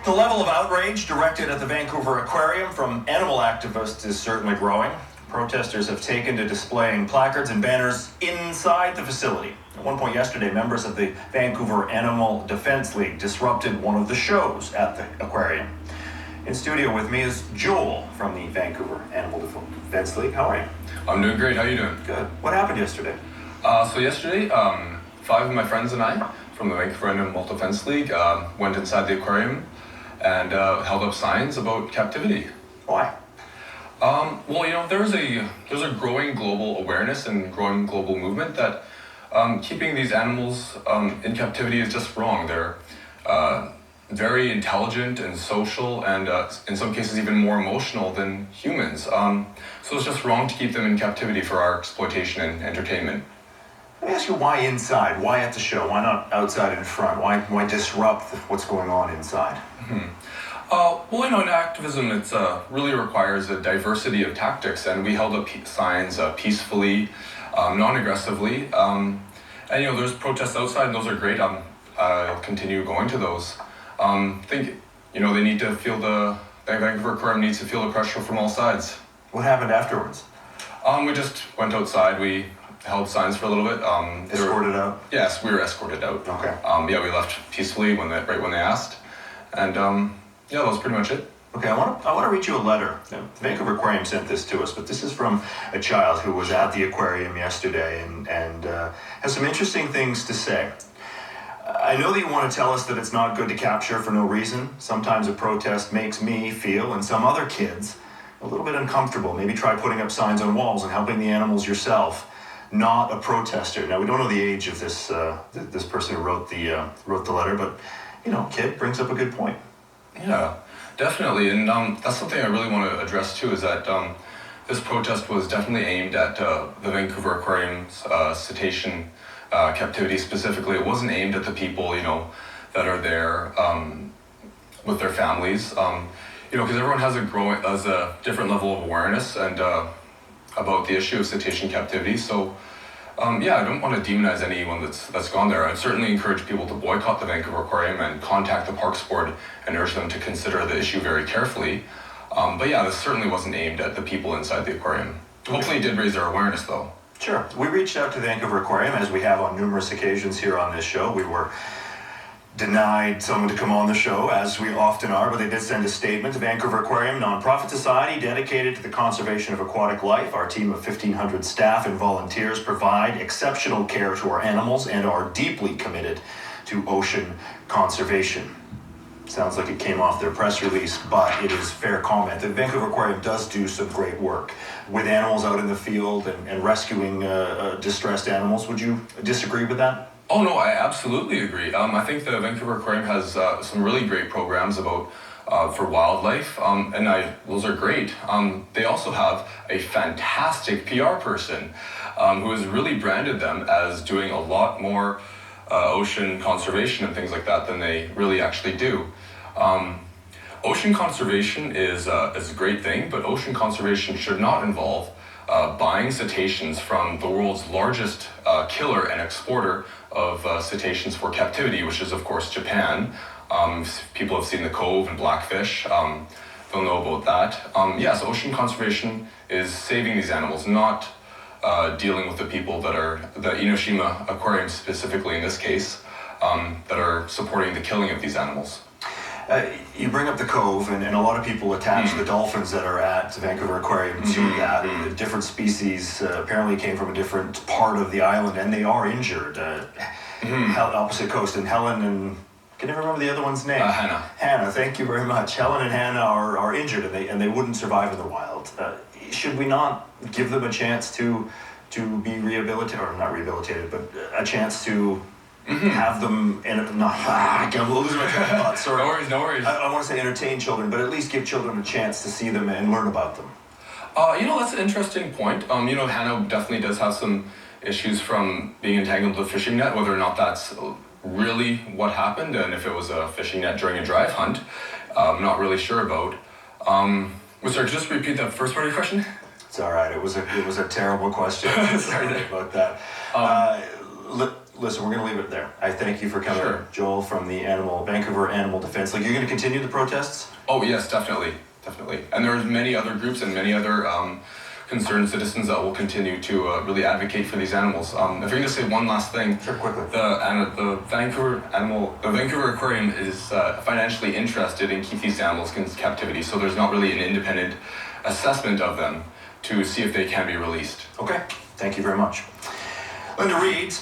The level of outrage directed at the Vancouver Aquarium from animal activists is certainly growing. Protesters have taken to displaying placards and banners inside the facility. At one point yesterday, members of the Vancouver Animal Defense League disrupted one of the shows at the aquarium. In studio with me is Joel from the Vancouver Animal Defense League. How are you? I'm doing great. How are you doing? Good. What happened yesterday? So yesterday, 5 of my friends and I from the Vancouver Animal Defense League went inside the aquarium and held up signs about captivity. Why? Well, you know, there's a growing global awareness and growing global movement that keeping these animals in captivity is just wrong. They're very intelligent and social and in some cases even more emotional than humans. So it's just wrong to keep them in captivity for our exploitation and entertainment. Let me ask you, why inside? Why at the show? Why not outside in front? Why disrupt what's going on inside? Well, you know, in activism, it really requires a diversity of tactics, and we held up signs peacefully, non-aggressively, and you know, there's protests outside, and those are great. I'll continue going to those. I think, you know, they need to feel the Vancouver Aquarium needs to feel the pressure from all sides. What happened afterwards? We just went outside. We held signs for a little bit. Escorted out? Yes, we were escorted out. Okay. Yeah, we left peacefully right when they asked, and yeah, that was pretty much it. Okay, I want to read you a letter. The Vancouver Aquarium sent this to us, but this is from a child who was at the aquarium yesterday and has some interesting things to say. I know that you want to tell us that it's not good to capture for no reason. Sometimes a protest makes me feel, and some other kids, a little bit uncomfortable. Maybe try putting up signs on walls and helping the animals yourself. Not a protester. Now, we don't know the age of this person who wrote the letter, but you know, kid brings up a good point. Yeah, definitely, and that's something I really want to address too. Is that this protest was definitely aimed at the Vancouver Aquarium's cetacean captivity specifically. It wasn't aimed at the people, you know, that are there with their families. You know, because everyone has a different level of awareness and about the issue of cetacean captivity. So yeah, I don't want to demonize anyone that's gone there. I'd certainly encourage people to boycott the Vancouver Aquarium and contact the Parks Board and urge them to consider the issue very carefully. But yeah, this certainly wasn't aimed at the people inside the aquarium. Hopefully it did raise their awareness though. Sure. We reached out to the Vancouver Aquarium, as we have on numerous occasions here on this show. We were denied someone to come on the show, as we often are, but they did send a statement. The Vancouver Aquarium, nonprofit society dedicated to the conservation of aquatic life. Our team of 1,500 staff and volunteers provide exceptional care to our animals and are deeply committed to ocean conservation. Sounds like it came off their press release, but it is fair comment. The Vancouver Aquarium does do some great work with animals out in the field and rescuing distressed animals. Would you disagree with that? Oh no, I absolutely agree. I think the Vancouver Aquarium has some really great programs about for wildlife, and those are great. They also have a fantastic PR person who has really branded them as doing a lot more ocean conservation and things like that than they really actually do. Ocean conservation is a great thing, but ocean conservation should not involve buying cetaceans from the world's largest killer and exporter of cetaceans for captivity, which is of course Japan. People have seen the Cove and Blackfish. They'll know about that. Yes, ocean conservation is saving these animals, not dealing with the people that are, the Enoshima Aquarium specifically in this case, that are supporting the killing of these animals. You bring up the Cove, and a lot of people attach the dolphins that are at Vancouver Aquarium to that. And different species apparently came from a different part of the island, and they are injured. Opposite coast, and Helen and... I can never remember the other one's name. Hannah. Hannah, thank you very much. Helen and Hannah are injured, and they wouldn't survive in the wild. Should we not give them a chance to be rehabilitated, or not rehabilitated, but a chance to have them, I can't lose my train of thought, sorry. No worries. I want to say entertain children, but at least give children a chance to see them and learn about them. You know, that's an interesting point. You know, Hannah definitely does have some issues from being entangled with a fishing net, whether or not that's really what happened, and if it was a fishing net during a drive hunt, I'm not really sure about. Sorry, just repeat that first part of your question? It's all right. It was a terrible question. Sorry about that. listen, we're going to leave it there. I thank you for coming, Sure. Joel, from the Vancouver Animal Defense League. You're going to continue the protests? Oh yes, definitely. And there's many other groups and many other concerned citizens that will continue to really advocate for these animals. If you're going to say one last thing, Sure, quickly. The Vancouver Aquarium is financially interested in keep these animals in captivity, so there's not really an independent assessment of them to see if they can be released. Okay, thank you very much. Linda Reed.